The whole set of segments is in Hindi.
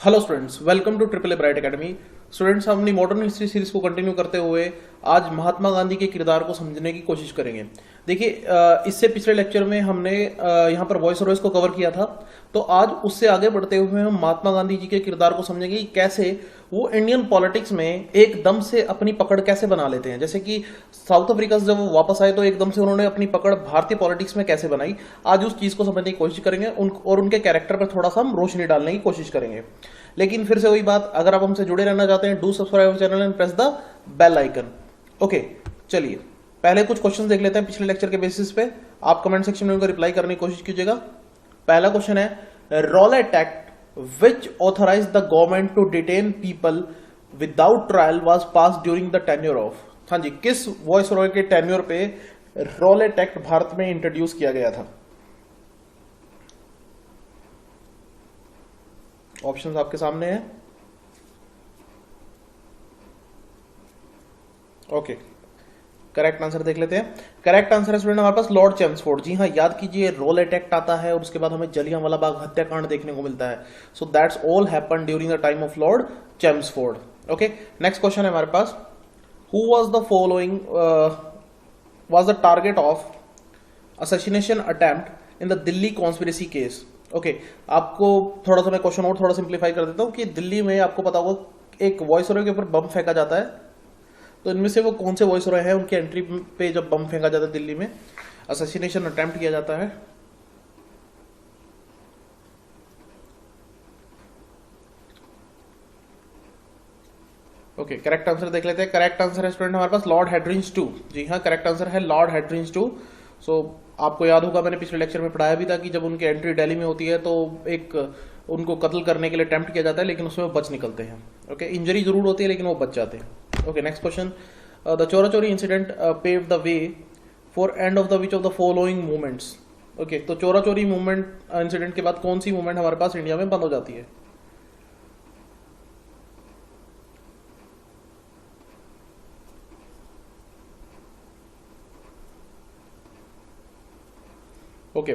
Hello students, welcome to triple A bright academy. Students, हम अपनी मॉडर्न हिस्ट्री सीरीज को कंटिन्यू करते हुए आज महात्मा गांधी के किरदार को समझने की कोशिश करेंगे। देखिए, इससे पिछले लेक्चर में हमने यहाँ पर वॉइस और वॉइस को कवर किया था, तो आज उससे आगे बढ़ते हुए हम महात्मा गांधी जी के किरदार को समझेंगे कि कैसे वो इंडियन पॉलिटिक्स में एकदम से अपनी पकड़ कैसे बना लेते हैं। जैसे कि साउथ अफ्रीका से जब वो वापस आए तो एकदम से उन्होंने अपनी पकड़ भारतीय पॉलिटिक्स में कैसे बनाई, आज उस चीज को समझने की कोशिश करेंगे और उनके कैरेक्टर पर थोड़ा सा हम रोशनी डालने की कोशिश करेंगे। लेकिन फिर से वही बात, अगर आप हमसे जुड़े रहना चाहते हैं, do subscribe channel and press the bell icon. Okay, चलिए पहले कुछ क्वेश्चन देख लेते हैं पिछले लेक्चर के बेसिस पे। आप कमेंट सेक्शन में उनको रिप्लाई करने की कोशिश कीजिएगा। पहला क्वेश्चन है, Rowlatt act which authorized the government to detain people without trial was passed during the tenure of। हाँ जी, किस वॉइसरॉय के टेन्योर पे रॉलेट एक्ट भारत में इंट्रोड्यूस किया गया था? ऑप्शंस आपके सामने हैं। ओके, करेक्ट आंसर देख लेते हैं। करेक्ट आंसर है स्टूडेंट हमारे पास लॉर्ड चेम्सफोर्ड। जी हाँ, याद कीजिए, रॉलेट एक्ट आता है और उसके बाद हमें जलियांवाला बाग हत्याकांड देखने को मिलता है। So that's all happened during the time of Lord Chelmsford. Okay, next question है हमारे पास, who was the following was the target of assassination attempt in the Delhi conspiracy case. Okay, आपको थोड़ा सा मैं क्वेश्चन और थोड़ा सिंप्लीफाई कर देता हूं कि दिल्ली में आपको पता होगा एक वॉइसरॉय के ऊपर बम फेंका जाता है, तो इनमें से वो कौन से वॉइसरॉय हैं उनकी एंट्री पे जब बम फेंका जाता है दिल्ली में, असैसिनेशन अटेम्प्ट किया जाता है? ओके, करेक्ट आंसर देख लेते हैं। करेक्ट आंसर है स्टूडेंट हमारे पास लॉर्ड हेड्रिंज टू। जी हाँ, करेक्ट आंसर है लॉर्ड हेड्रिंज टू। सो आपको याद होगा, मैंने पिछले लेक्चर में पढ़ाया भी था कि जब उनकी एंट्री दिल्ली में होती है तो एक उनको कत्ल करने के लिए अटेम्प्ट किया जाता है, लेकिन उसमें वो बच निकलते हैं। ओके, इंजरी जरूर होती है लेकिन वो बच जाते हैं। ओके, नेक्स्ट क्वेश्चन, द चोरा चोरी incident paved the way for end of the which of the following movements. Okay, तो चोरा चोरी मूवमेंट इंसिडेंट के बाद कौन सी मूवमेंट हमारे पास इंडिया में बंद हो जाती है? ओके,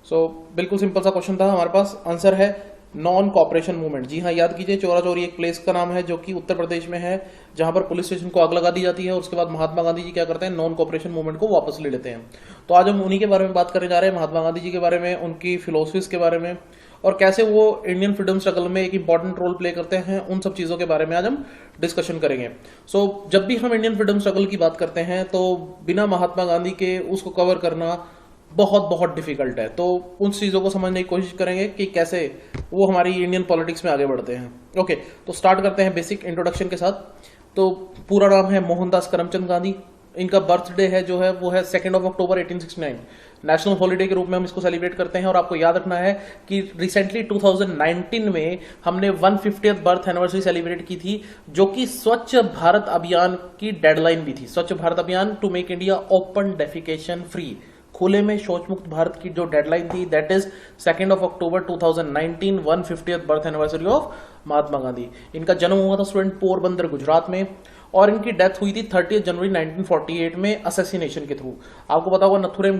सो बिल्कुल सिंपल सा क्वेश्चन था हमारे पास। आंसर है नॉन कॉपरेशन मूवमेंट। जी हाँ, याद कीजिए, चोरा चोरी एक प्लेस का नाम है जो कि उत्तर प्रदेश में है, जहां पर पुलिस स्टेशन को आग लगा दी जाती है और उसके बाद महात्मा गांधी जी क्या करते हैं, नॉन कॉपरेशन मूवमेंट को वापस ले लेते हैं। तो आज हम उन्हीं के बारे में बात करने जा रहे हैं, महात्मा गांधी जी के बारे में, उनकी फिलोसफीज के बारे में, और कैसे वो इंडियन फ्रीडम स्ट्रगल में एक इंपॉर्टेंट रोल प्ले करते हैं, उन सब चीजों के बारे में आज हम डिस्कशन करेंगे। सो जब भी हम इंडियन फ्रीडम स्ट्रगल की बात करते हैं तो बिना महात्मा गांधी के उसको कवर करना बहुत बहुत डिफिकल्ट है। तो उन चीजों को समझने की कोशिश करेंगे कि कैसे वो हमारी इंडियन पॉलिटिक्स में आगे बढ़ते हैं। ओके, तो स्टार्ट करते हैं बेसिक इंट्रोडक्शन के साथ। तो पूरा नाम है मोहनदास करमचंद गांधी। इनका बर्थडे है जो है वो है 2 अक्टूबर 1869। नेशनल हॉलिडे के रूप में हम इसको सेलिब्रेट करते हैं। और आपको याद रखना है कि रिसेंटली 2019 में हमने 150th बर्थ एनिवर्सरी सेलिब्रेट की थी, जो कि स्वच्छ भारत अभियान की डेडलाइन भी थी। Swachh Bharat Abhiyan to make India open defecation free, खुले में शौच मुक्त भारत की जो डेडलाइन थी, that is 2 October 2019, 150th birth anniversary of Mahatma Gandhi. इनका जन्म हुआ था स्टूडेंट पोरबंदर गुजरात में, और इनकी डेथ हुई थी 30 जनवरी 1948 में असैसिनेशन के थ्रू। आपको पता होगा नथुराम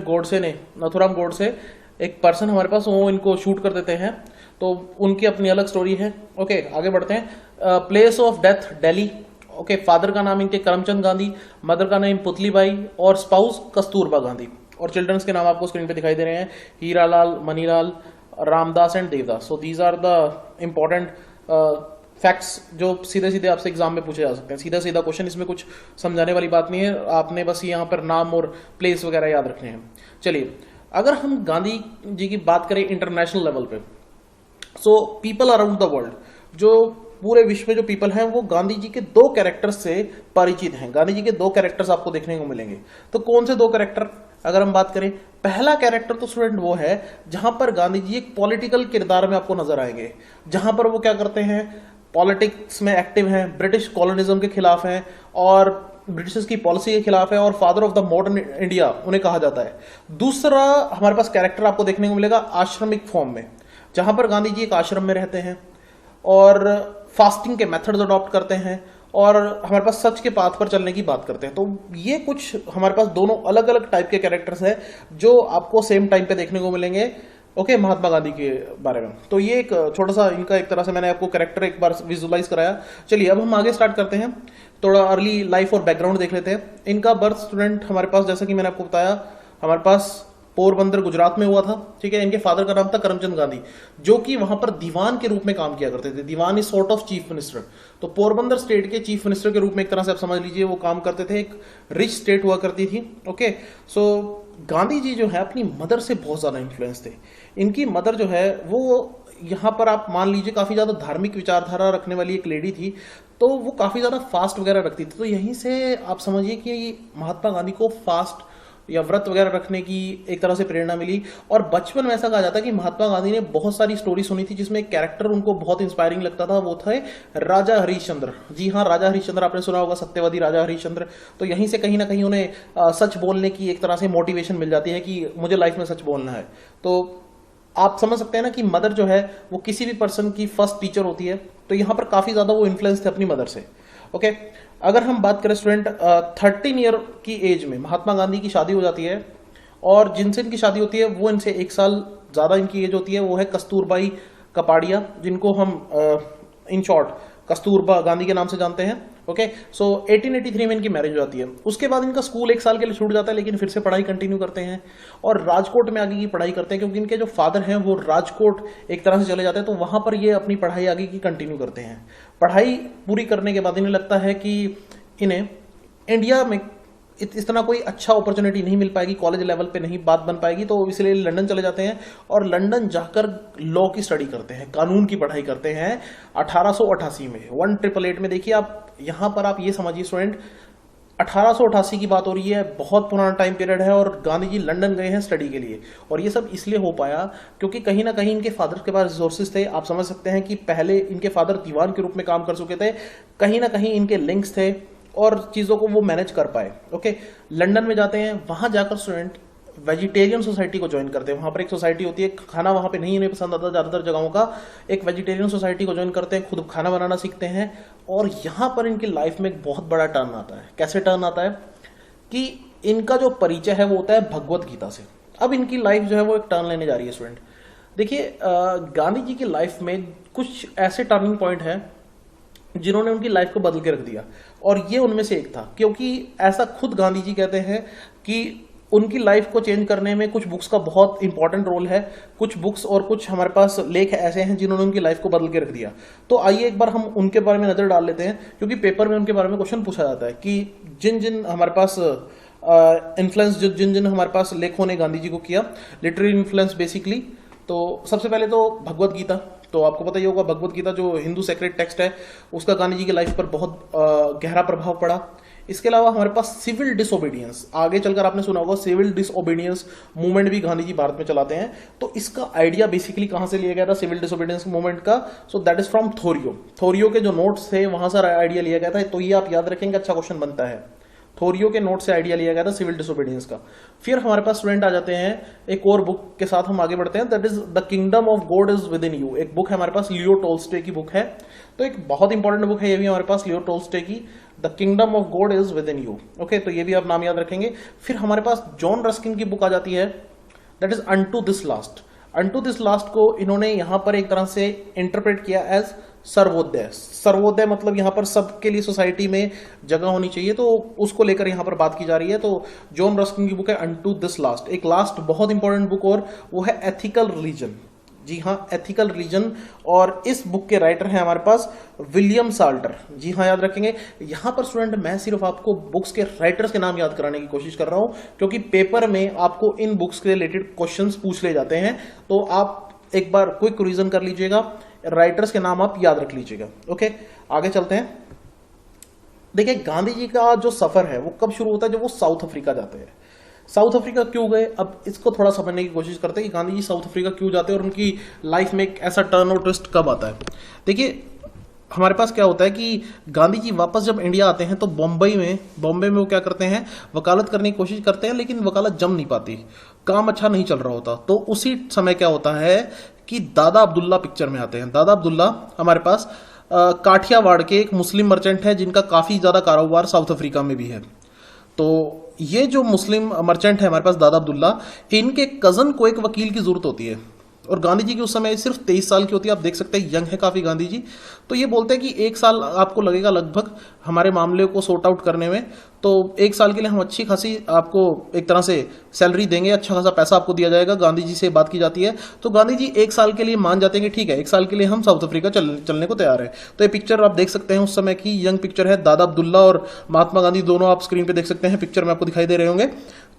गोडसे एक पर्सन हमारे पास, वो इनको शूट कर देते हैं, तो उनकी अपनी अलग स्टोरी है। ओके, आगे बढ़ते हैं। Place of death Delhi. Okay, father का नाम इनके करमचंद गांधी, मदर का नाम पुतलीबाई, और स्पाउस कस्तूरबा गांधी। और चिल्ड्रंस के नाम आपको स्क्रीन पे दिखाई दे रहे हैं, Hiralal, Manilal, Ramdas and Devdas. So these are the important facts जो सीधे सीधे आपसे एग्जाम में पूछे जा सकते हैं। सीधा सीधा क्वेश्चन, इसमें कुछ समझाने वाली बात नहीं है, आपने बस यहाँ पर नाम और प्लेस वगैरह याद रखने हैं। चलिए, अगर हम गांधी जी की बात करें इंटरनेशनल लेवल पे, so people around the world, जो पूरे विश्व में जो पीपल हैं, वो गांधी जी के 2 कैरेक्टर्स से परिचित हैं। गांधी जी के 2 कैरेक्टर्स आपको देखने को मिलेंगे। तो कौन से 2 कैरेक्टर अगर हम बात करें? पहला कैरेक्टर तो स्टूडेंट वो है जहां पर गांधी जी एक पॉलिटिकल किरदार में आपको नजर आएंगे, जहां पर वो क्या करते हैं, पॉलिटिक्स में एक्टिव हैं, ब्रिटिश कॉलोनिज्म के खिलाफ हैं और ब्रिटिश की पॉलिसी के खिलाफ है, और father of the modern India उन्हें कहा जाता है। दूसरा हमारे पास कैरेक्टर आपको देखने को मिलेगा आश्रमिक फॉर्म में, जहां पर गांधी जी एक आश्रम में रहते हैं और फास्टिंग के मेथड्स अडॉप्ट करते हैं, और हमारे पास सच के पाथ पर चलने की बात करते हैं। तो ये कुछ हमारे पास दोनों अलग अलग टाइप के कैरेक्टर्स हैं जो आपको सेम टाइम पे देखने को मिलेंगे ओके, महात्मा गांधी के बारे में। तो ये एक छोटा सा इनका एक तरह से मैंने आपको कैरेक्टर एक बार विजुलाइज कराया। चलिए अब हम आगे स्टार्ट करते हैं, थोड़ा अर्ली लाइफ और बैकग्राउंड देख लेते हैं। इनका बर्थ स्टूडेंट हमारे पास, जैसा कि मैंने आपको बताया, हमारे पास पोरबंदर गुजरात में हुआ था। ठीक है, इनके फादर का नाम था करमचंद गांधी, जो कि वहां पर दीवान के रूप में काम किया करते थे। दीवान is sort of chief minister. तो पोरबंदर स्टेट के चीफ मिनिस्टर के रूप में एक तरह से आप समझ लीजिए वो काम करते थे। एक रिच स्टेट हुआ करती थी। ओके, सो गांधी जी जो है अपनी मदर से बहुत ज्यादा इन्फ्लुएंस थे। इनकी मदर जो है वो यहाँ पर आप मान लीजिए काफी ज्यादा धार्मिक विचारधारा रखने वाली एक लेडी थी। तो वो काफी ज्यादा फास्ट वगैरह रखती थी। तो यहीं से आप समझिए कि महात्मा गांधी को फास्ट या व्रत वगैरह रखने की एक तरह से प्रेरणा मिली। और बचपन में ऐसा कहा जाता है कि महात्मा गांधी ने बहुत सारी स्टोरी सुनी थी जिसमें एक कैरेक्टर उनको बहुत इंस्पायरिंग लगता था, वो थे राजा हरिश्चंद्र। जी हाँ, राजा हरिश्चंद्र आपने सुना होगा, सत्यवादी राजा हरिश्चंद्र। तो यहीं से कहीं ना कहीं उन्हें सच बोलने की एक तरह से मोटिवेशन मिल जाती है कि मुझे लाइफ में सच बोलना है। तो आप समझ सकते हैं ना कि मदर जो है वो किसी भी पर्सन की फर्स्ट टीचर होती है। तो यहां पर काफी ज्यादा वो इन्फ्लुएंस थे अपनी मदर से। ओके, अगर हम बात करें स्टूडेंट, 13 ईयर की एज में महात्मा गांधी की शादी हो जाती है। और जिनसे इनकी शादी होती है वो इनसे 1 साल ज्यादा इनकी एज होती है, वो है कस्तूरबाई कपाड़िया, जिनको हम इन शॉर्ट कस्तूरबा गांधी के नाम से जानते हैं। ओके, सो 1883 में इनकी मैरिज हो जाती है। उसके बाद इनका स्कूल 1 साल के लिए छूट जाता है, लेकिन फिर से पढ़ाई कंटिन्यू करते हैं और राजकोट में आगे की पढ़ाई करते हैं, क्योंकि इनके जो फादर हैं वो राजकोट एक तरह से चले जाते हैं। तो वहां पर ये अपनी पढ़ाई आगे की कंटिन्यू करते हैं। पढ़ाई पूरी करने के बाद इन्हें लगता है कि इन्हें इंडिया में इतना कोई अच्छा अपॉर्चुनिटी नहीं मिल पाएगी, कॉलेज लेवल पे नहीं बात बन पाएगी। तो इसलिए लंदन चले जाते हैं और लंदन जाकर लॉ की स्टडी करते हैं, कानून की पढ़ाई करते हैं 1888 में। 1888 में देखिए आप, यहां पर आप ये समझिए स्टूडेंट, 1888 की बात हो रही है, बहुत पुराना टाइम पीरियड है और गांधी जी लंदन गए हैं स्टडी के लिए। और ये सब इसलिए हो पाया क्योंकि कहीं ना कहीं इनके फादर के पास रिसोर्सेज थे। आप समझ सकते हैं कि पहले इनके फादर दीवान के रूप में काम कर चुके थे, कहीं ना कहीं इनके लिंक्स थे और चीजों को वो मैनेज कर पाए। ओके, लंदन में जाते हैं, वहां जाकर स्टूडेंट वेजिटेरियन सोसाइटी को ज्वाइन करते हैं। वहां पर एक सोसाइटी होती है, खाना वहां पे नहीं इन्हें पसंद आता ज्यादातर जगहों का, एक वेजिटेरियन सोसाइटी को ज्वाइन करते हैं, खुद खाना बनाना सीखते हैं। और यहां पर इनकी लाइफ में एक बहुत बड़ा टर्न आता है। कैसे टर्न आता है कि इनका जो परिचय है वो होता है भगवत गीता से। अब इनकी लाइफ जो है वो एक टर्न लेने जा रही है स्टूडेंट। देखिए, गांधी जी की लाइफ में कुछ ऐसे टर्निंग पॉइंट है जिन्होंने उनकी लाइफ को बदल के रख दिया, और ये उनमें से एक था। क्योंकि ऐसा खुद गांधी जी कहते हैं कि उनकी लाइफ को चेंज करने में कुछ बुक्स का बहुत इंपॉर्टेंट रोल है। कुछ बुक्स और कुछ हमारे पास लेख ऐसे हैं जिन्होंने उनकी लाइफ को बदल के रख दिया। तो आइए एक बार हम उनके बारे में नजर डाल लेते हैं, क्योंकि पेपर में उनके बारे में क्वेश्चन पूछा जाता है कि जिन जिन हमारे पास इन्फ्लुएंस, जिन जिन हमारे पास लेखों ने गांधी जी को किया, लिटरेरी इन्फ्लुएंस बेसिकली। तो सबसे पहले तो भगवत गीता। तो आपको पता ही होगा, भगवत गीता जो हिंदू सेक्रेट टेक्स्ट है, उसका गांधी जी की लाइफ पर बहुत गहरा प्रभाव पड़ा। इसके अलावा हमारे पास सिविल डिसोबीडियंस, आगे चलकर आपने सुना होगा सिविल डिसोबीडियंस मूवमेंट भी गांधी जी भारत में चलाते हैं। तो इसका आइडिया बेसिकली कहां से लिया गया था सिविल डिसोबीडियंस मूवमेंट का? So that is from Thoreau. Thoreau के जो नोट्स थे वहां से आइडिया लिया गया था। तो ये आप याद रखेंगे, अच्छा क्वेश्चन बनता है। थोरियो के नोट से आइडिया लिया गया था सिविल डिसोबीडियंस का। फिर हमारे पास स्टूडेंट आ जाते हैं एक और बुक के साथ, हम आगे बढ़ते हैं, that is the kingdom of God is with in you. एक बुक है हमारे पास, लियो टोल्स्टे की बुक है। तो एक बहुत इंपॉर्टेंट बुक है ये भी हमारे पास, लियो टोल्स्टे की the kingdom of God is with in you. Okay, तो ये भी आप नाम याद रखेंगे। फिर हमारे पास जॉन रस्किन की बुक आ जाती है, that is unto this last. Unto this last को इन्होंने यहां पर एक तरह से इंटरप्रेट किया एज सर्वोदय। सर्वोदय मतलब यहां पर सबके लिए सोसाइटी में जगह होनी चाहिए, तो उसको लेकर यहां पर बात की जा रही है। तो जॉन रस्किन की बुक है अनटू दिस लास्ट। एक लास्ट बहुत इंपॉर्टेंट बुक और वो है एथिकल रिलीजन। जी हाँ, एथिकल रिलीजन। और इस बुक के राइटर हैं हमारे पास विलियम साल्टर। जी हाँ, याद रखेंगे। यहां पर स्टूडेंट मैं सिर्फ आपको बुक्स के राइटर्स के नाम याद कराने की कोशिश कर रहा हूं, क्योंकि पेपर में आपको इन बुक्स के रिलेटेड क्वेश्चंस पूछ ले जाते हैं। तो आप एक बार क्विक रिवीजन कर लीजिएगा, राइटर्स के नाम आप याद रख लीजिएगा। ओके, आगे चलते हैं। देखिए, गांधी जी का जो सफर है वो कब शुरू होता है? जब वो साउथ अफ्रीका जाते हैं। साउथ अफ्रीका क्यों गए, अब इसको थोड़ा समझने की कोशिश करते हैं कि गांधी जी साउथ अफ्रीका क्यों जाते हैं और उनकी लाइफ में एक ऐसा टर्न और ट्विस्ट कब आता है। देखिए, हमारे पास क्या होता है कि गांधी जी वापस जब इंडिया आते हैं तो बॉम्बे में वो क्या करते हैं, वकालत करने की कोशिश करते हैं, लेकिन वकालत जम नहीं पाती, काम अच्छा नहीं चल रहा होता। तो उसी समय क्या होता है कि दादा अब्दुल्ला पिक्चर में आते हैं। दादा अब्दुल्ला हमारे पास काठियावाड़ के एक मुस्लिम मर्चेंट है जिनका काफी ज्यादा कारोबार साउथ अफ्रीका में भी है। तो ये जो मुस्लिम मर्चेंट है हमारे पास दादा अब्दुल्ला, इनके कजन को एक वकील की जरूरत होती है। और गांधी जी की उस समय सिर्फ 23 साल की होती है, आप देख सकते हैं यंग है काफ़ी गांधी जी। तो ये बोलते हैं कि 1 साल आपको लगेगा लगभग हमारे मामले को सॉर्ट आउट करने में, तो 1 साल के लिए हम अच्छी खासी आपको एक तरह से सैलरी देंगे, अच्छा खासा पैसा आपको दिया जाएगा। गांधी जी से बात की जाती है तो गांधी जी 1 साल के लिए मान जाते हैं कि ठीक है 1 साल के लिए हम साउथ अफ्रीका चलने को तैयार है। तो ये पिक्चर आप देख सकते हैं उस समय की यंग पिक्चर है, दादा अब्दुल्ला और महात्मा गांधी दोनों आप स्क्रीन पे देख सकते हैं, पिक्चर में आपको दिखाई दे रहे होंगे।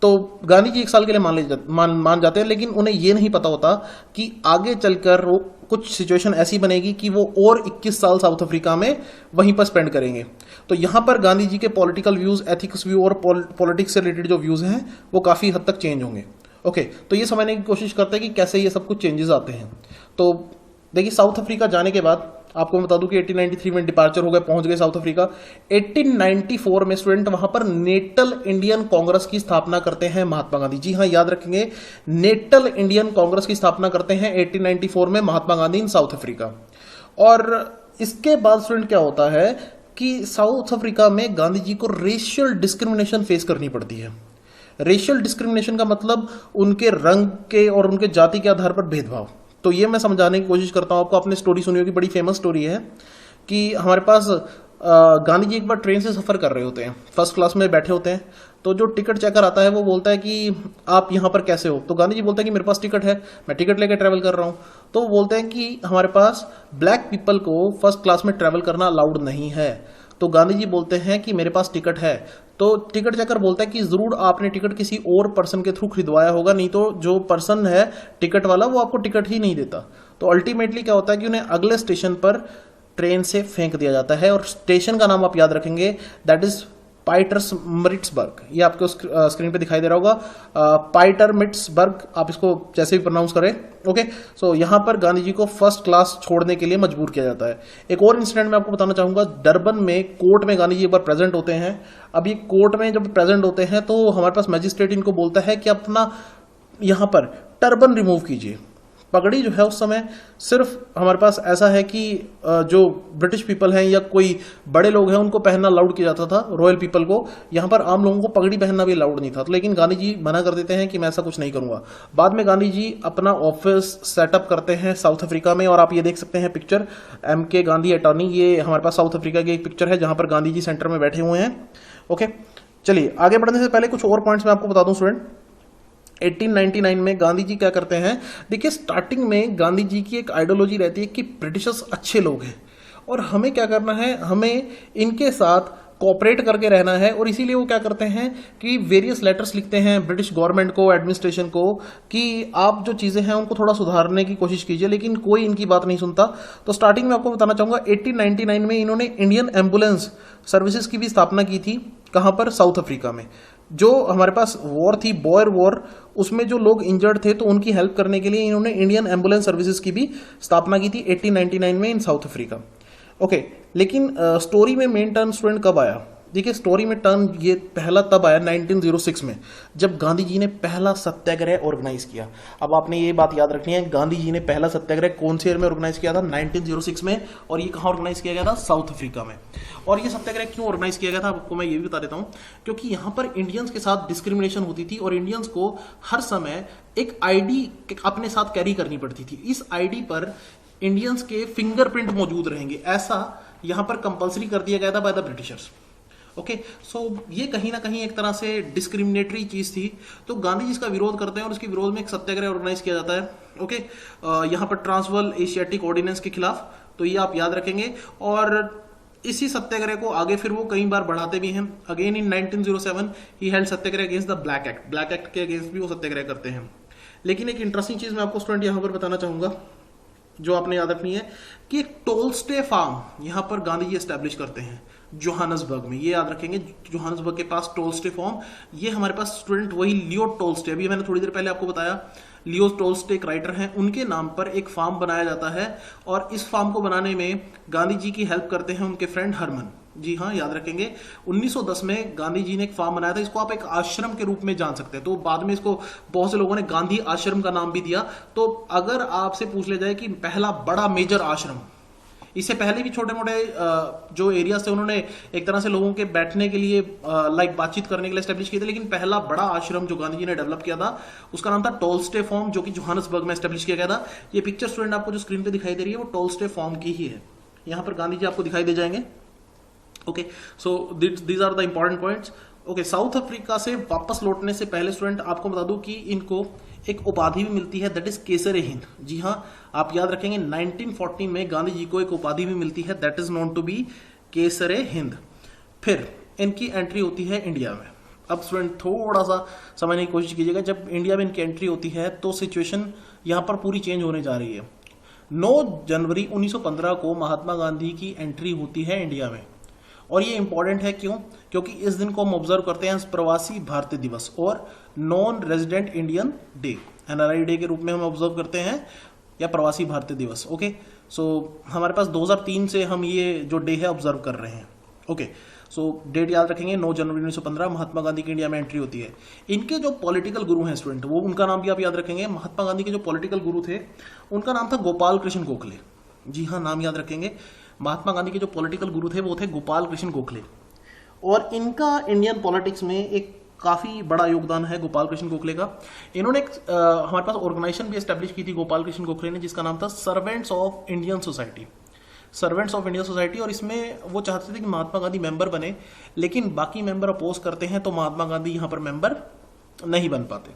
तो गांधी जी 1 साल के लिए मान जाते हैं, लेकिन उन्हें यह नहीं पता होता कि आगे चलकर वो कुछ सिचुएशन ऐसी बनेगी कि वो और 21 साल साउथ अफ्रीका में वहीं पर स्पेंड करेंगे। तो यहां पर गांधी जी के पॉलिटिकल व्यूज, एथिक्स व्यू और पॉलिटिक्स से रिलेटेड जो व्यूज हैं वो काफी हद तक चेंज होंगे। ओके, तो ये समझने की कोशिश करते हैं कि कैसे ये सब कुछ चेंजेस आते हैं। तो देखिए साउथ अफ्रीका जाने के बाद आपको मैं बता दूं कि 1893 में डिपार्चर हो गए, पहुंच गए साउथ अफ्रीका। 1894 में स्टूडेंट वहां पर नेटल इंडियन कांग्रेस की स्थापना करते हैं महात्मा गांधी। जी हाँ, याद रखेंगे, नेटल इंडियन कांग्रेस की स्थापना करते हैं 1894 में महात्मा गांधी इन साउथ अफ्रीका। और इसके बाद स्टूडेंट क्या होता है कि साउथ अफ्रीका में गांधी जी को रेशियल डिस्क्रिमिनेशन फेस करनी पड़ती है। रेशियल डिस्क्रिमिनेशन का मतलब उनके रंग के और उनके जाति के आधार पर भेदभाव। तो ये मैं समझाने की कोशिश करता हूं आपको। आपने स्टोरी सुनी होगी, बड़ी फेमस स्टोरी है कि हमारे पास गांधी जी एक बार ट्रेन से सफर कर रहे होते हैं, फर्स्ट क्लास में बैठे होते हैं। तो जो टिकट चेकर आता है वो बोलता है कि आप यहाँ पर कैसे हो। तो गांधी जी बोलते हैं कि मेरे पास टिकट है, मैं टिकट लेकर ट्रैवल कर रहा हूँ। तो वो बोलते हैं कि हमारे पास ब्लैक पीपल को फर्स्ट क्लास में ट्रैवल करना अलाउड नहीं है। तो गांधी जी बोलते हैं कि मेरे पास टिकट है। तो टिकट चेकर बोलता है कि जरूर आपने टिकट किसी और पर्सन के थ्रू खरीदवाया होगा, नहीं तो जो पर्सन है टिकट वाला वो आपको टिकट ही नहीं देता। तो अल्टीमेटली क्या होता है कि उन्हें अगले स्टेशन पर ट्रेन से फेंक दिया जाता है। और स्टेशन का नाम आप याद रखेंगे, दैट इज पाइटरमिट्सबर्ग। ये आपको स्क्रीन पे दिखाई दे रहा होगा, पाइटरमिट्सबर्ग, आप इसको जैसे भी प्रोनाउंस करें। ओके, सो यहां पर गांधी जी को फर्स्ट क्लास छोड़ने के लिए मजबूर किया जाता है। एक और इंसिडेंट मैं आपको बताना चाहूंगा, डरबन में कोर्ट में गांधी जी एक बार प्रेजेंट होते हैं। अब ये कोर्ट में जब प्रेजेंट होते हैं तो हमारे पास मैजिस्ट्रेट इनको बोलता है कि अपना यहां पर टर्बन रिमूव कीजिए। पगड़ी जो है उस समय सिर्फ हमारे पास ऐसा है कि जो ब्रिटिश पीपल हैं या कोई बड़े लोग हैं उनको पहनना अलाउड किया जाता था, रॉयल पीपल को। यहाँ पर आम लोगों को पगड़ी पहनना भी अलाउड नहीं था। तो लेकिन गांधी जी मना कर देते हैं कि मैं ऐसा कुछ नहीं करूंगा। बाद में गांधी जी अपना ऑफिस सेटअप करते हैं साउथ अफ्रीका में। और आप ये देख सकते हैं पिक्चर, MK गांधी अटॉर्नी, ये हमारे पास साउथ अफ्रीका की एक पिक्चर है जहां पर गांधी जी सेंटर में बैठे हुए हैं। ओके, चलिए आगे बढ़ने से पहले कुछ और पॉइंट्स मैं आपको बता दूं स्टूडेंट। 1899 में गांधी जी क्या करते हैं, देखिए स्टार्टिंग में गांधी जी की एक आइडियोलॉजी रहती है कि ब्रिटिशर्स अच्छे लोग हैं और हमें क्या करना है, हमें इनके साथ कोऑपरेट करके रहना है। और इसीलिए वो क्या करते हैं कि वेरियस लेटर्स लिखते हैं ब्रिटिश गवर्नमेंट को, एडमिनिस्ट्रेशन को, कि आप जो चीज़ें हैं उनको थोड़ा सुधारने की कोशिश कीजिए, लेकिन कोई इनकी बात नहीं सुनता। तो स्टार्टिंग में आपको बताना चाहूँगा 1899 में इन्होंने इंडियन एम्बुलेंस सर्विसेज की भी स्थापना की थी। कहाँ पर? साउथ अफ्रीका में। जो हमारे पास वॉर थी, बॉयर वॉर, उसमें जो लोग इंजर्ड थे तो उनकी हेल्प करने के लिए इन्होंने इंडियन एम्बुलेंस सर्विसेज की भी स्थापना की थी 1899 में इन साउथ अफ्रीका। ओके, लेकिन स्टोरी में मेन टर्न स्टूडेंट कब आया? देखिए स्टोरी में टर्न ये पहला तब आया 1906 में, जब गांधी जी ने पहला सत्याग्रह ऑर्गेनाइज किया। अब आपने ये बात याद रखनी है, गांधी जी ने पहला सत्याग्रह कौन से ईयर में ऑर्गेनाइज किया था? 1906 में। और ये कहाँ ऑर्गेनाइज किया गया था? साउथ अफ्रीका में। और ये सत्याग्रह क्यों ऑर्गेनाइज किया गया था आपको मैं ये भी बता देता हूँ, क्योंकि यहाँ पर इंडियंस के साथ डिस्क्रिमिनेशन होती थी और इंडियंस को हर समय एक आईडी अपने साथ कैरी करनी पड़ती थी। इस आईडी पर इंडियंस के फिंगरप्रिंट मौजूद रहेंगे, ऐसा यहाँ पर कंपलसरी कर दिया गया था बाय द ब्रिटिशर्स। ओके, सो ये कहीं ना कहीं एक तरह से डिस्क्रिमिनेटरी चीज थी। तो गांधी जी इसका विरोध करते हैं और इसके विरोध में एक सत्याग्रह ऑर्गेनाइज किया जाता है। ओके, यहाँ पर ट्रांसवर्ल एशियाटिक ऑर्डिनेंस के खिलाफ। तो ये आप याद रखेंगे। और इसी सत्याग्रह को आगे फिर वो कई बार बढ़ाते भी हैं। Again in 1907 he held Satyagraha against the black act. Black act के अगेंस्ट भी वो सत्याग्रह करते हैं। लेकिन एक इंटरेस्टिंग चीज मैं आपको स्टूडेंट यहाँ पर बताना चाहूंगा, जो आपने याद रखनी है, कि एक टोल्स्टे फार्म यहाँ पर गांधी जी एस्टैब्लिश करते हैं जोहानसबर्ग में। ये याद रखेंगे, जोहानसबर्ग के पास टोल्स्टे फार्म, ये हमारे पास स्टूडेंट वही लियो टोल्स्टे, अभी मैंने थोड़ी देर पहले आपको बताया, लियो टोल्स्टे एक राइटर हैं, उनके नाम पर एक फार्म बनाया जाता है। और इस फार्म को बनाने में गांधी जी की हेल्प करते हैं उनके फ्रेंड हरमन। जी हाँ, याद रखेंगे 1910 में गांधी जी ने एक फार्म बनाया था। इसको आप एक आश्रम के रूप में जान सकते हैं। तो बाद में इसको बहुत से लोगों ने गांधी आश्रम का नाम भी दिया। तो अगर आपसे पूछ लिया जाए कि पहला बड़ा मेजर आश्रम इससे पहले भी छोटे मोटे जो एरियाज थे उन्होंने एक तरह से लोगों के बैठने के लिए लाइक बातचीत करने के लिए एस्टेब्लिश किए थे, लेकिन पहला बड़ा आश्रम जो गांधी जी ने डेवलप किया था उसका नाम था टोल्स्टे फॉर्म, जो कि जोहान्सबर्ग में एस्टेब्लिश किया गया था। ये पिक्चर स्टूडेंट आपको जो स्क्रीन पे दिखाई दे रही है वो टोल्स्टे फॉर्म की ही है। यहाँ पर गांधी जी आपको दिखाई दे जाएंगे। Okay, so these are the important points. Okay, South Africa से वापस लौटने से पहले स्टूडेंट आपको बता दूं कि इनको एक उपाधि भी मिलती है, दैट इज केसर हिंद। जी हाँ, आप याद रखेंगे 1940 में गांधी जी को एक उपाधि भी मिलती है, that is known to be Kaisar Hind. फिर इनकी एंट्री होती है इंडिया में। अब स्टूडेंट थोड़ा सा समझने की कोशिश कीजिएगा, जब इंडिया में इनकी एंट्री होती है तो सिचुएशन यहां पर पूरी चेंज होने जा रही है। 9 जनवरी 1915 को महात्मा गांधी की एंट्री होती है इंडिया में, और ये इंपॉर्टेंट है क्यों? क्योंकि इस दिन को हम ऑब्जर्व करते हैं प्रवासी भारतीय दिवस और non resident Indian day, NRI day के रूप में हम ऑब्जर्व करते हैं, या प्रवासी भारतीय दिवस। ओके, सो हमारे पास 2003 से हम ये जो डे है ऑब्जर्व कर रहे हैं। ओके, सो डेट याद रखेंगे 9 जनवरी 1915 महात्मा गांधी की इंडिया में एंट्री होती है। इनके जो पॉलिटिकल गुरु हैं स्टूडेंट, वो उनका नाम भी आप याद रखेंगे। महात्मा गांधी के जो पॉलिटिकल गुरु थे उनका नाम था गोपाल कृष्ण गोखले। जी हाँ, नाम याद रखेंगे। महात्मा गांधी के जो पॉलिटिकल गुरु थे वो थे गोपाल कृष्ण गोखले, और इनका इंडियन पॉलिटिक्स में एक काफी बड़ा योगदान है गोपाल कृष्ण गोखले का। इन्होंने एक हमारे पास ऑर्गेनाइजेशन भी एस्टेब्लिश की थी गोपाल कृष्ण गोखले ने, जिसका नाम था servants of Indian society, servants of Indian society. और इसमें वो चाहते थे कि महात्मा गांधी मेंबर बने, लेकिन बाकी मेंबर अपोज करते हैं तो महात्मा गांधी यहाँ पर मेंबर नहीं बन पाते।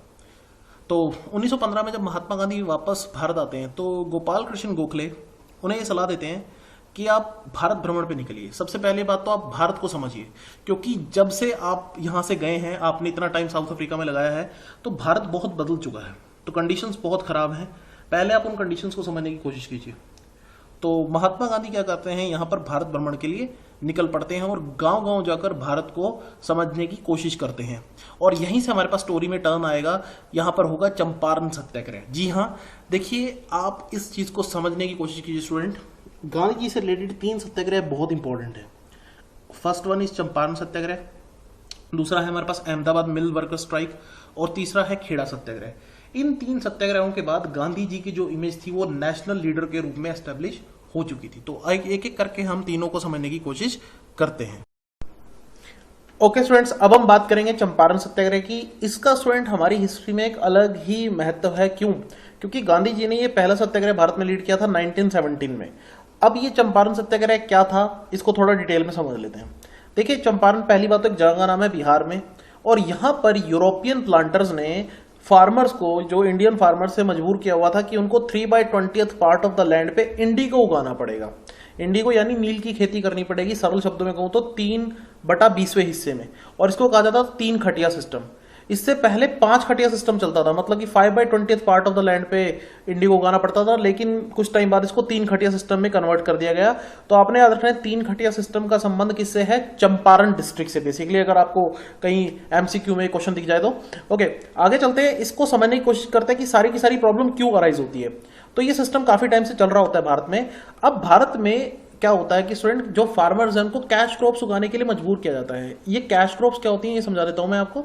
तो 1915 में जब महात्मा गांधी वापस भारत आते हैं तो गोपाल कृष्ण गोखले उन्हें ये सलाह देते हैं कि आप भारत भ्रमण पे निकलिए। सबसे पहले बात तो आप भारत को समझिए, क्योंकि जब से आप यहां से गए हैं, आपने इतना टाइम साउथ अफ्रीका में लगाया है, तो भारत बहुत बदल चुका है, तो कंडीशंस बहुत खराब हैं। पहले आप उन कंडीशंस को समझने की कोशिश कीजिए। तो महात्मा गांधी क्या करते हैं, यहां पर भारत भ्रमण के लिए निकल पड़ते हैं और गांव गांव जाकर भारत को समझने की कोशिश करते हैं। और यहीं से हमारे पास स्टोरी में टर्न आएगा, यहां पर होगा चंपारण सत्याग्रह। जी हाँ, देखिए आप इस चीज को समझने की कोशिश कीजिए स्टूडेंट। गांधी जी से रिलेटेड 3 सत्याग्रह बहुत इंपॉर्टेंट है। फर्स्ट वन इज चंपारण सत्याग्रह, दूसरा है हमारे पास अहमदाबाद मिल वर्कर स्ट्राइक, और तीसरा है खेड़ा सत्याग्रह। इन 3 सत्याग्रहों के बाद गांधी जी की जो इमेज थी वो नेशनल लीडर के रूप में एस्टेब्लिश हो चुकी थी। तो एक एक करके हम तीनों को समझने की कोशिश करते हैं। ओके स्टूडेंट्स, अब हम बात करेंगे चंपारण सत्याग्रह की। इसका स्टूडेंट हमारी हिस्ट्री में एक अलग ही महत्व है। क्यों? क्योंकि गांधी जी ने ये पहला सत्याग्रह भारत में लीड किया था 1917 में। अब ये चंपारण सत्याग्रह क्या था, इसको थोड़ा डिटेल में समझ लेते हैं। देखिए, चंपारण पहली बात तो एक जगह का नाम है बिहार में, और यहां पर यूरोपियन प्लांटर्स ने फार्मर्स को, जो इंडियन फार्मर्स से मजबूर किया हुआ था कि उनको 3/20 पार्ट ऑफ द लैंड पे इंडिगो उगाना पड़ेगा। इंडिगो यानी नील की खेती करनी पड़ेगी, सरल शब्दों में कहूं तो 3/20वें हिस्से में, और इसको कहा जाता था 3 खटिया सिस्टम। इससे पहले 5 खटिया सिस्टम चलता था, मतलब कि 5/20 पार्ट ऑफ द लैंड पे इंडिगो उगाना पड़ता था, लेकिन कुछ टाइम बाद इसको 3 खटिया सिस्टम में कन्वर्ट कर दिया गया। तो आपने याद रखना है 3 खटिया सिस्टम का संबंध किससे है? चंपारण डिस्ट्रिक्ट से। बेसिकली अगर आपको कहीं एमसीक्यू में क्वेश्चन दिख जाए तो। ओके, आगे चलते हैं, इसको समझने की कोशिश करते हैं कि सारी की सारी प्रॉब्लम क्यों अराइज होती है। तो ये सिस्टम काफी टाइम से चल रहा होता है भारत में। अब भारत में क्या होता है कि स्टूडेंट, जो फार्मर्स हैं उनको कैश क्रॉप्स उगाने के लिए मजबूर किया जाता है। ये कैश क्रॉप्स क्या होती हैं ये समझा देता हूं मैं आपको।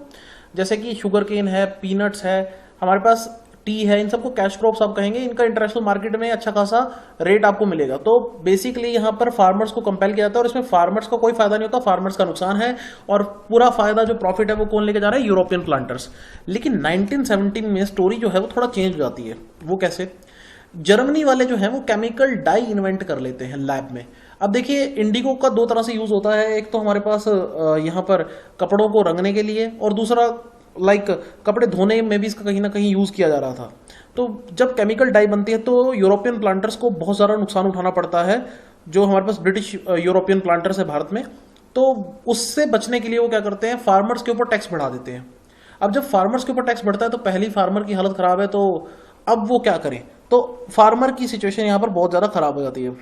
जैसे कि शुगर केन है, पीनट्स है, हमारे पास टी है, इन सबको कैश क्रॉप्स आप कहेंगे। इनका इंटरनेशनल मार्केट में अच्छा खासा रेट आपको मिलेगा। तो बेसिकली यहाँ पर फार्मर्स को कंपेल किया जाता है, और इसमें फार्मर्स का कोई फायदा नहीं होता, फार्मर्स का नुकसान है, और पूरा फायदा जो प्रॉफिट है वो कौन लेके जा रहा है? European planters. लेकिन 1917 में स्टोरी जो है वो थोड़ा चेंज हो जाती है। वो कैसे? जर्मनी वाले जो है वो केमिकल डाई इन्वेंट कर लेते हैं लैब में। अब देखिए, इंडिगो का 2 तरह से यूज होता है। एक तो हमारे पास यहाँ पर कपड़ों को रंगने के लिए, और दूसरा लाइक कपड़े धोने में भी इसका कहीं ना कहीं यूज किया जा रहा था। तो जब केमिकल डाई बनती है तो यूरोपियन प्लांटर्स को बहुत सारा नुकसान उठाना पड़ता है, जो हमारे पास ब्रिटिश यूरोपियन प्लांटर्स है भारत में। तो उससे बचने के लिए वो क्या करते हैं, फार्मर्स के ऊपर टैक्स बढ़ा देते हैं। अब जब फार्मर्स के ऊपर टैक्स बढ़ता है तो पहली फार्मर की हालत खराब है, तो अब वो क्या करें? तो फार्मर की सिचुएशन यहाँ पर बहुत ज्यादा खराब हो जाती है।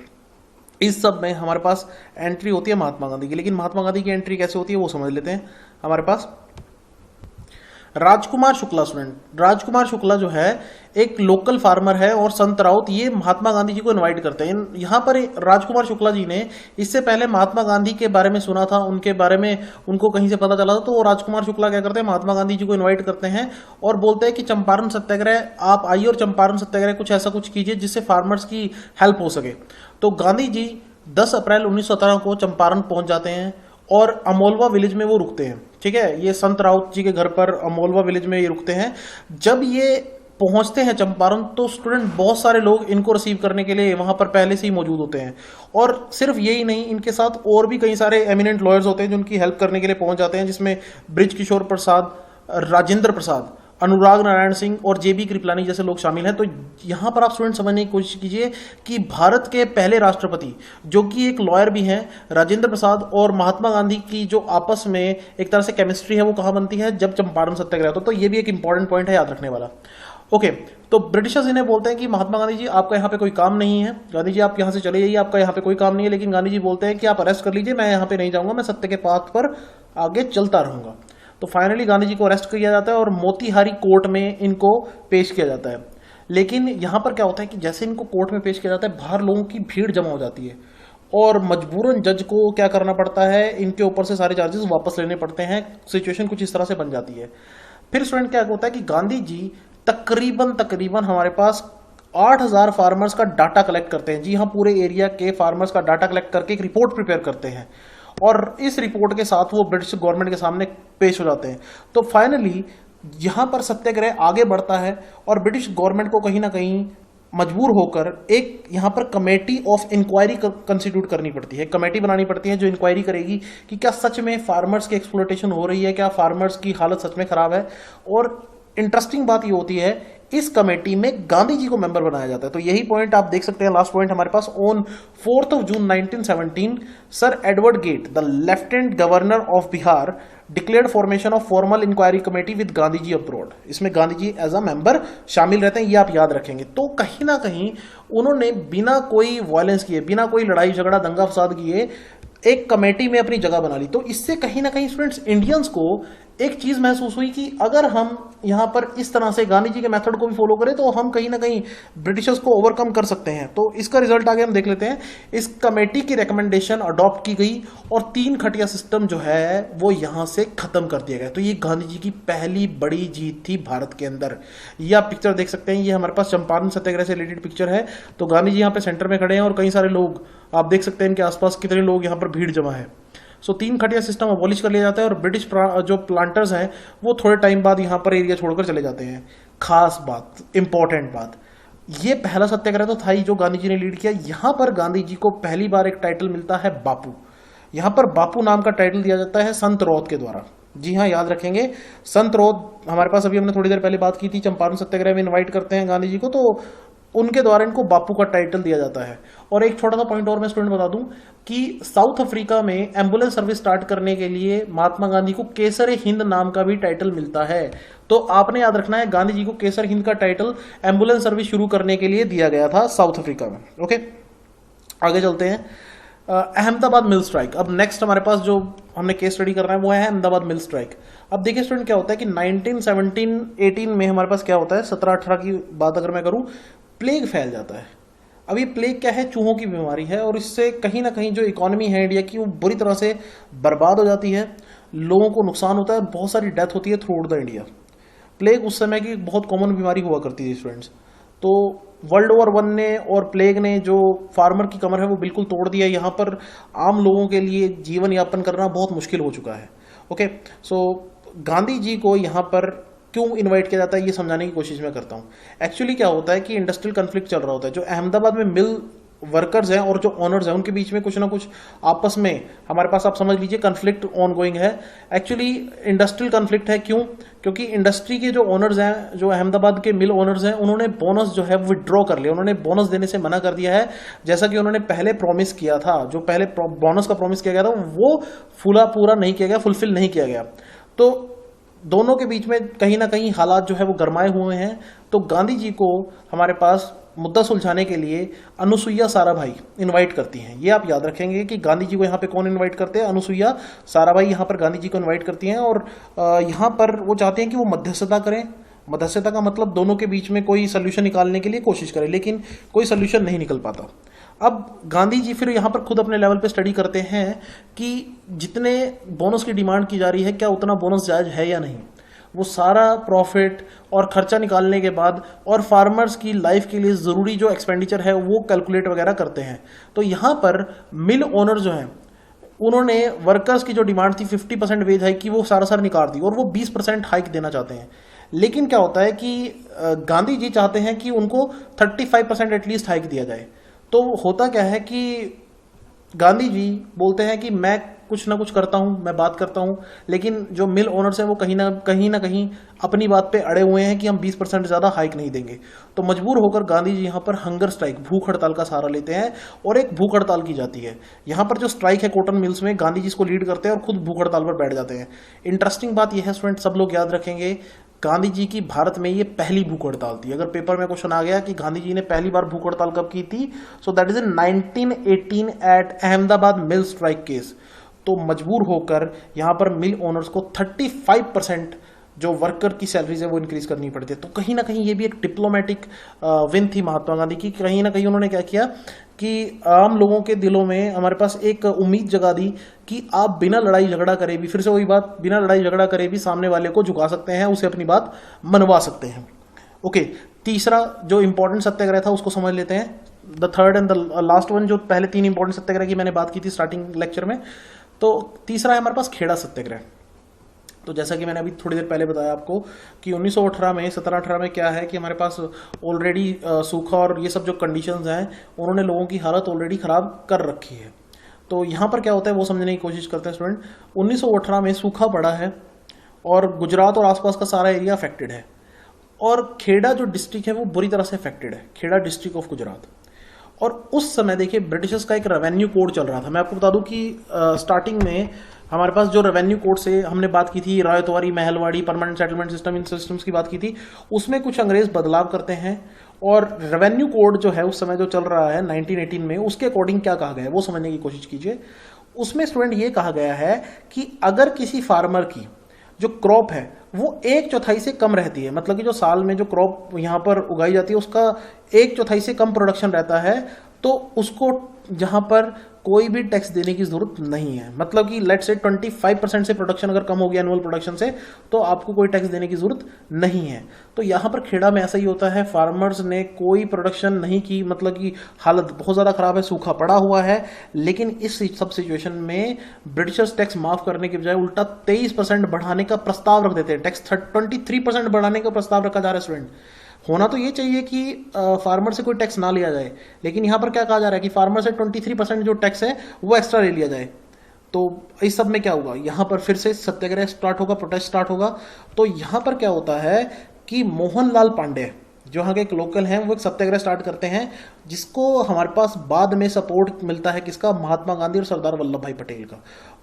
इस सब में हमारे पास एंट्री होती है महात्मा गांधी की। लेकिन महात्मा गांधी की एंट्री कैसे होती है वो समझ लेते हैं। हमारे पास राजकुमार शुक्ला, स्टूडेंट राजकुमार शुक्ला जो है एक लोकल फार्मर है, और संत राउत ये महात्मा गांधी जी को इनवाइट करते हैं। यहाँ पर राजकुमार शुक्ला जी ने इससे पहले महात्मा गांधी के बारे में सुना था, उनके बारे में उनको कहीं से पता चला था। तो वो राजकुमार शुक्ला क्या करते हैं, महात्मा गांधी जी को इन्वाइट करते हैं और बोलते हैं कि चंपारण सत्याग्रह आप आइए और चंपारण सत्याग्रह कुछ ऐसा कुछ कीजिए जिससे फार्मर्स की हेल्प हो सके। तो गांधी जी 10 अप्रैल 1917 को चंपारण पहुंच जाते हैं और अमोलवा विलेज में वो रुकते हैं। ठीक है, ये संत राउत जी के घर पर अमोलवा विलेज में ये रुकते हैं। जब ये पहुंचते हैं चंपारण तो स्टूडेंट बहुत सारे लोग इनको रिसीव करने के लिए वहां पर पहले से ही मौजूद होते हैं। और सिर्फ यही नहीं, इनके साथ और भी कई सारे एमिनेंट लॉयर्स होते हैं जो उनकी हेल्प करने के लिए पहुंच जाते हैं, जिसमें बृज किशोर प्रसाद, राजेंद्र प्रसाद, अनुराग नारायण सिंह और जेबी कृपलानी जैसे लोग शामिल हैं। तो यहां पर आप स्टूडेंट समझने की कोशिश कीजिए कि भारत के पहले राष्ट्रपति जो कि एक लॉयर भी हैं, राजेंद्र प्रसाद और महात्मा गांधी की जो आपस में एक तरह से केमिस्ट्री है वो कहां बनती है, जब चंपारण सत्याग्रह होता है। तो ये भी एक इंपॉर्टेंट पॉइंट है याद रखने वाला। ओके, तो ब्रिटिशर्स इन्हें बोलते हैं कि महात्मा गांधी जी आपका यहाँ पे कोई काम नहीं है, गांधी जी आप यहाँ से चले जाइए, आपका यहाँ पे कोई काम नहीं है। लेकिन गांधी जी बोलते हैं कि आप अरेस्ट कर लीजिए, मैं यहाँ पे नहीं जाऊंगा, मैं सत्य के पाथ पर आगे चलता रहूंगा। तो फाइनली गांधी जी को अरेस्ट किया जाता है और मोतीहारी कोर्ट में इनको पेश किया जाता है। लेकिन यहाँ पर क्या होता है कि जैसे इनको कोर्ट में पेश किया जाता है, बाहर लोगों की भीड़ जमा हो जाती है और मजबूरन जज को क्या करना पड़ता है, इनके ऊपर से सारे चार्जेस वापस लेने पड़ते हैं। सिचुएशन कुछ इस तरह से बन जाती है। फिर स्टूडेंट क्या होता है कि गांधी जी तकरीबन हमारे पास 8000 फार्मर्स का डाटा कलेक्ट करते हैं। जी हाँ, पूरे एरिया के फार्मर्स का डाटा कलेक्ट करके एक रिपोर्ट प्रिपेयर करते हैं और इस रिपोर्ट के साथ वो ब्रिटिश गवर्नमेंट के सामने पेश हो जाते हैं। तो फाइनली यहां पर सत्याग्रह आगे बढ़ता है और ब्रिटिश गवर्नमेंट को कहीं ना कहीं मजबूर होकर एक यहां पर कमेटी ऑफ इंक्वायरी कंस्टिट्यूट करनी पड़ती है, कमेटी बनानी पड़ती है जो इंक्वायरी करेगी कि क्या सच में फार्मर्स की एक्सप्लॉयटेशन हो रही है, क्या फार्मर्स की हालत सच में खराब है। और इंटरेस्टिंग बात ये होती है, इस कमेटी में गांधी जी को मेंबर बनाया जाता है। तो यही पॉइंट आप देख सकते हैं, लास्ट पॉइंट हमारे पास। On 4 June 1917 sir Edward Gait, the lieutenant governor of Bihar, declared formation of formal inquiry committee with Gandhi ji abroad. इसमें Gandhi ji as a member शामिल रहते हैं, ये आप याद रखेंगे। तो कहीं ना कहीं उन्होंने बिना कोई वायलेंस किए, बिना कोई लड़ाई झगड़ा दंगा फसाद किए एक कमेटी में अपनी जगह बना ली। तो इससे कहीं ना कहीं स्टूडेंट्स, इंडियंस को एक चीज महसूस हुई कि अगर हम यहां पर इस तरह से गांधी जी के मेथड को भी फॉलो करें तो हम कहीं ना कहीं ब्रिटिशर्स को ओवरकम कर सकते हैं। तो इसका रिजल्ट आगे हम देख लेते हैं। इस कमेटी की रिकमेंडेशन अडॉप्ट की गई और 3 खटिया सिस्टम जो है वो यहां से खत्म कर दिया गया। तो ये गांधी जी की पहली बड़ी जीत थी भारत के अंदर। ये आप पिक्चर देख सकते हैं, ये हमारे पास चंपारण सत्याग्रह से रिलेटेड पिक्चर है। तो गांधी जी यहाँ पे सेंटर में खड़े हैं और कई सारे लोग आप देख सकते हैं, इनके आसपास कितने लोग यहाँ पर भीड़ जमा है। सो 3 खटिया सिस्टम अबॉलिश कर लिया जाता है और ब्रिटिश जो प्लांटर्स हैं वो थोड़े टाइम बाद यहाँ पर एरिया छोड़कर चले जाते हैं। खास बात, इंपॉर्टेंट बात, ये पहला सत्याग्रह तो था ही जो गांधी जी ने लीड किया। यहाँ पर गांधी जी को पहली बार एक टाइटल मिलता है बापू। यहाँ पर बापू नाम का टाइटल दिया जाता है संत रौत के द्वारा। जी हाँ, याद रखेंगे, संत रौत हमारे पास अभी हमने थोड़ी देर पहले बात की थी, चंपारण सत्याग्रह में इन्वाइट करते हैं गांधी जी को, तो उनके द्वारा इनको बापू का टाइटल दिया जाता है। और एक छोटा सा पॉइंट और मैं स्टूडेंट बता दूं कि साउथ अफ्रीका में एम्बुलेंस सर्विस स्टार्ट करने के लिए महात्मा गांधी को केसर हिंद नाम का भी टाइटल मिलता है। तो आपने याद रखना है, गांधी जी को केसर हिंद का टाइटल एम्बुलेंस सर्विस शुरू करने के लिए दिया गया था साउथ अफ्रीका में। ओके, आगे चलते हैं। Ahmedabad mill strike. अब नेक्स्ट हमारे पास जो हमने केस स्टडी करना है वो है अहमदाबाद मिल स्ट्राइक। अब देखिए स्टूडेंट, क्या होता है कि 1917-18 में हमारे पास क्या होता है, 17-18 की बात अगर मैं करूं, प्लेग फैल जाता है। अब ये प्लेग क्या है, चूहों की बीमारी है और इससे कहीं ना कहीं जो इकोनॉमी है इंडिया की वो बुरी तरह से बर्बाद हो जाती है, लोगों को नुकसान होता है, बहुत सारी डेथ होती है through out the India. Plague उस समय की बहुत कॉमन बीमारी हुआ करती थी स्टूडेंट्स। तो वर्ल्ड वॉर 1 ने और प्लेग ने जो फार्मर की कमर है वो बिल्कुल तोड़ दिया। यहाँ पर आम लोगों के लिए जीवन यापन करना बहुत मुश्किल हो चुका है। ओके, सो गांधी जी को यहाँ पर क्यों इनवाइट किया जाता है ये समझाने की कोशिश मैं करता हूँ। एक्चुअली क्या होता है कि इंडस्ट्रियल कन्फ्लिक्ट चल रहा होता है। जो अहमदाबाद में मिल वर्कर्स हैं और जो ओनर्स हैं उनके बीच में कुछ ना कुछ आपस में हमारे पास, आप समझ लीजिए, कन्फ्लिक्ट ऑन गोइंग है। एक्चुअली इंडस्ट्रियल कन्फ्लिक्ट है, क्यों? क्योंकि इंडस्ट्री के जो ओनर्स हैं, जो अहमदाबाद के मिल ओनर्स हैं, उन्होंने बोनस जो है विड्रॉ कर लिया। उन्होंने बोनस देने से मना कर दिया है, जैसा कि उन्होंने पहले प्रॉमिस किया था। जो पहले बोनस का प्रॉमिस किया गया था वो पूरा नहीं किया गया, फुलफिल नहीं किया गया। तो दोनों के बीच में कहीं ना कहीं हालात जो है वो गरमाए हुए हैं। तो गांधी जी को हमारे पास मुद्दा सुलझाने के लिए अनुसुईया साराभाई इनवाइट करती हैं। ये आप याद रखेंगे कि गांधी जी को यहाँ पे कौन इनवाइट करते हैं, अनुसुईया साराभाई यहाँ पर गांधी जी को इनवाइट करती हैं और यहाँ पर वो चाहते हैं कि वो मध्यस्थता करें। मध्यस्थता का मतलब दोनों के बीच में कोई सोल्यूशन निकालने के लिए कोशिश करें, लेकिन कोई सोल्यूशन नहीं निकल पाता। अब गांधी जी फिर यहाँ पर खुद अपने लेवल पे स्टडी करते हैं कि जितने बोनस की डिमांड की जा रही है क्या उतना बोनस जायज है या नहीं। वो सारा प्रॉफिट और खर्चा निकालने के बाद और फार्मर्स की लाइफ के लिए ज़रूरी जो एक्सपेंडिचर है वो कैलकुलेट वगैरह करते हैं। तो यहाँ पर मिल ओनर जो हैं उन्होंने वर्कर्स की जो डिमांड थी 50% वेज हाइक की वो सारा निकाल दी और वो 20% हाइक देना चाहते हैं। लेकिन क्या होता है कि गांधी जी चाहते हैं कि उनको 35% एटलीस्ट हाइक दिया जाए। तो होता क्या है कि गांधी जी बोलते हैं कि मैं कुछ ना कुछ करता हूं, मैं बात करता हूं, लेकिन जो मिल ओनर्स हैं वो कहीं ना कहीं अपनी बात पे अड़े हुए हैं कि हम 20% ज़्यादा हाइक नहीं देंगे। तो मजबूर होकर गांधी जी यहाँ पर हंगर स्ट्राइक, भूख हड़ताल का सहारा लेते हैं और एक भूख हड़ताल की जाती है। यहाँ पर जो स्ट्राइक है कॉटन मिल्स में, गांधी जी इसको लीड करते हैं और खुद भूख हड़ताल पर बैठ जाते हैं। इंटरेस्टिंग बात यह है स्टूडेंट, सब लोग याद रखेंगे, गांधी जी की भारत में ये पहली भूख हड़ताल थी। अगर पेपर में क्वेश्चन आ गया कि गांधी जी ने पहली बार भूख हड़ताल कब की थी, so that is in 1918 at Ahmedabad mill strike case. तो मजबूर होकर यहां पर मिल ओनर्स को 35% जो वर्कर की सैलरीज है वो इंक्रीज करनी पड़ती है। तो कहीं ना कहीं ये भी एक डिप्लोमेटिक विन थी महात्मा गांधी की। कहीं ना कहीं उन्होंने क्या किया कि आम लोगों के दिलों में हमारे पास एक उम्मीद जगा दी कि आप बिना लड़ाई झगड़ा करे भी, फिर से वही बात, बिना लड़ाई झगड़ा करे भी सामने वाले को झुका सकते हैं, उसे अपनी बात मनवा सकते हैं। ओके, तीसरा जो इंपॉर्टेंट सत्याग्रह था उसको समझ लेते हैं। The third and the last one, जो पहले 3 इंपॉर्टेंट सत्याग्रह की मैंने बात की थी स्टार्टिंग लेक्चर में, तो तीसरा है हमारे पास खेड़ा सत्याग्रह। तो जैसा कि मैंने अभी थोड़ी देर पहले बताया आपको कि 1918 में 1718 में क्या है कि हमारे पास ऑलरेडी सूखा और ये सब जो कंडीशंस हैं उन्होंने लोगों की हालत ऑलरेडी ख़राब कर रखी है। तो यहाँ पर क्या होता है वो समझने की कोशिश करते हैं स्टूडेंट। 1918 में सूखा पड़ा है और गुजरात और आसपास का सारा एरिया अफेक्टेड है और खेड़ा जो डिस्ट्रिक्ट है वो बुरी तरह से अफेक्टेड है, खेड़ा डिस्ट्रिक्ट ऑफ गुजरात। और उस समय देखिए ब्रिटिशर्स का एक रेवेन्यू कोड चल रहा था। मैं आपको बता दूं कि स्टार्टिंग में हमारे पास जो रेवेन्यू कोड से हमने बात की थी, Ryotwari, Mahalwari, permanent settlement system, इन सिस्टम्स की बात की थी, उसमें कुछ अंग्रेज बदलाव करते हैं और रेवेन्यू कोड जो है उस समय जो चल रहा है 1918 में, उसके अकॉर्डिंग क्या कहा गया है वो समझने की कोशिश कीजिए। उसमें स्टूडेंट ये कहा गया है कि अगर किसी फार्मर की जो क्रॉप है वो 1/4 से कम रहती है, मतलब कि जो साल में जो क्रॉप यहाँ पर उगाई जाती है उसका 1/4 से कम प्रोडक्शन रहता है, तो उसको जहाँ पर कोई भी टैक्स देने की जरूरत नहीं है। मतलब कि लेट्स से 25% से प्रोडक्शन अगर कम हो गया एनुअल प्रोडक्शन से, तो आपको कोई टैक्स देने की जरूरत नहीं है। तो यहाँ पर खेड़ा में ऐसा ही होता है, फार्मर्स ने कोई प्रोडक्शन नहीं की, मतलब कि हालत बहुत ज़्यादा खराब है, सूखा पड़ा हुआ है, लेकिन इस सब सिचुएशन में ब्रिटिशर्स टैक्स माफ करने के बजाय उल्टा 23% बढ़ाने का प्रस्ताव रख देते हैं। टैक्स 23% बढ़ाने का प्रस्ताव रखा जा रहा है स्टूडेंट। होना तो ये चाहिए कि फार्मर से कोई टैक्स ना लिया जाए, लेकिन यहाँ पर क्या कहा जा रहा है कि फार्मर से 23% जो टैक्स है वो एक्स्ट्रा ले लिया जाए। तो इस सब में क्या होगा, यहाँ पर फिर से सत्याग्रह स्टार्ट होगा, प्रोटेस्ट स्टार्ट होगा। तो यहाँ पर क्या होता है कि मोहनलाल पांडे जो यहाँ के एक लोकल हैं वो एक सत्याग्रह स्टार्ट करते हैं, जिसको हमारे पास बाद में सपोर्ट मिलता है किसका, महात्मा गांधी और सरदार वल्लभ भाई पटेल का।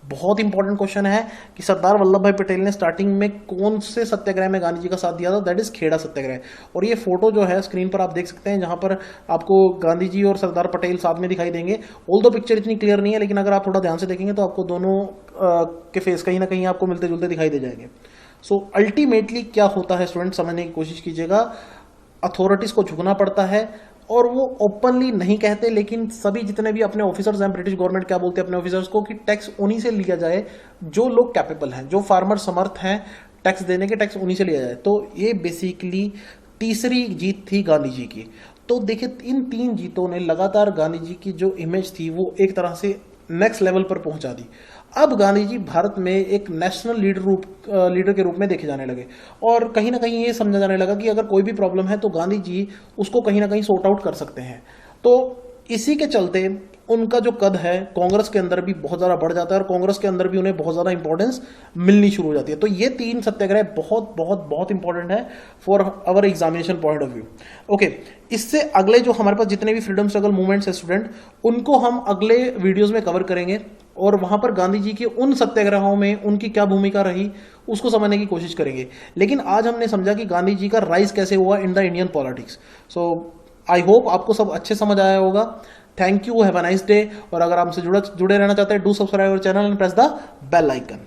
बहुत इंपॉर्टेंट क्वेश्चन है कि सरदार वल्लभ भाई पटेल ने स्टार्टिंग में कौन से सत्याग्रह में गांधी जी का साथ दिया था, दैट इज खेड़ा सत्याग्रह। और ये फोटो जो है स्क्रीन पर आप देख सकते हैं, जहां पर आपको गांधी जी और सरदार पटेल साथ में दिखाई देंगे। ऑल्दो पिक्चर इतनी क्लियर नहीं है, लेकिन अगर आप थोड़ा ध्यान से देखेंगे तो आपको दोनों के फेस कहीं ना कहीं आपको मिलते जुलते दिखाई दे जाएंगे। सो अल्टीमेटली क्या होता है स्टूडेंट, समझने की कोशिश कीजिएगा। अथॉरिटीज को झुकना पड़ता है और वो ओपनली नहीं कहते, लेकिन सभी जितने भी अपने ऑफिसर्स हैं, ब्रिटिश गवर्नमेंट क्या बोलते हैं अपने ऑफिसर्स को कि टैक्स उन्हीं से लिया जाए जो लोग कैपेबल हैं, जो फार्मर समर्थ हैं टैक्स देने के, टैक्स उन्हीं से लिया जाए। तो ये बेसिकली तीसरी जीत थी गांधी जी की। तो देखिए इन 3 जीतों ने लगातार गांधी जी की जो इमेज थी वो एक तरह से नेक्स्ट लेवल पर पहुंचा दी। अब गांधी जी भारत में एक नेशनल लीडर के रूप में देखे जाने लगे और कहीं ना कहीं ये समझा जाने लगा कि अगर कोई भी प्रॉब्लम है तो गांधी जी उसको कहीं ना कहीं सॉर्ट आउट कर सकते हैं। तो इसी के चलते उनका जो कद है कांग्रेस के अंदर भी बहुत ज़्यादा बढ़ जाता है और कांग्रेस के अंदर भी उन्हें बहुत ज़्यादा इंपॉर्टेंस मिलनी शुरू हो जाती है। तो ये 3 सत्याग्रह बहुत बहुत बहुत इंपॉर्टेंट है for our examination point of view. Okay, इससे अगले जो हमारे पास जितने भी फ्रीडम स्ट्रगल मूवमेंट्स है स्टूडेंट, उनको हम अगले वीडियोज में कवर करेंगे और वहां पर गांधी जी के उन सत्याग्रहों में उनकी क्या भूमिका रही उसको समझने की कोशिश करेंगे। लेकिन आज हमने समझा कि गांधी जी का राइज कैसे हुआ in the Indian politics. So I hope आपको सब अच्छे समझ आया होगा। Thank you, have a nice day. और अगर हमसे जुड़े रहना चाहते हैं, do subscribe our channel and press the bell icon.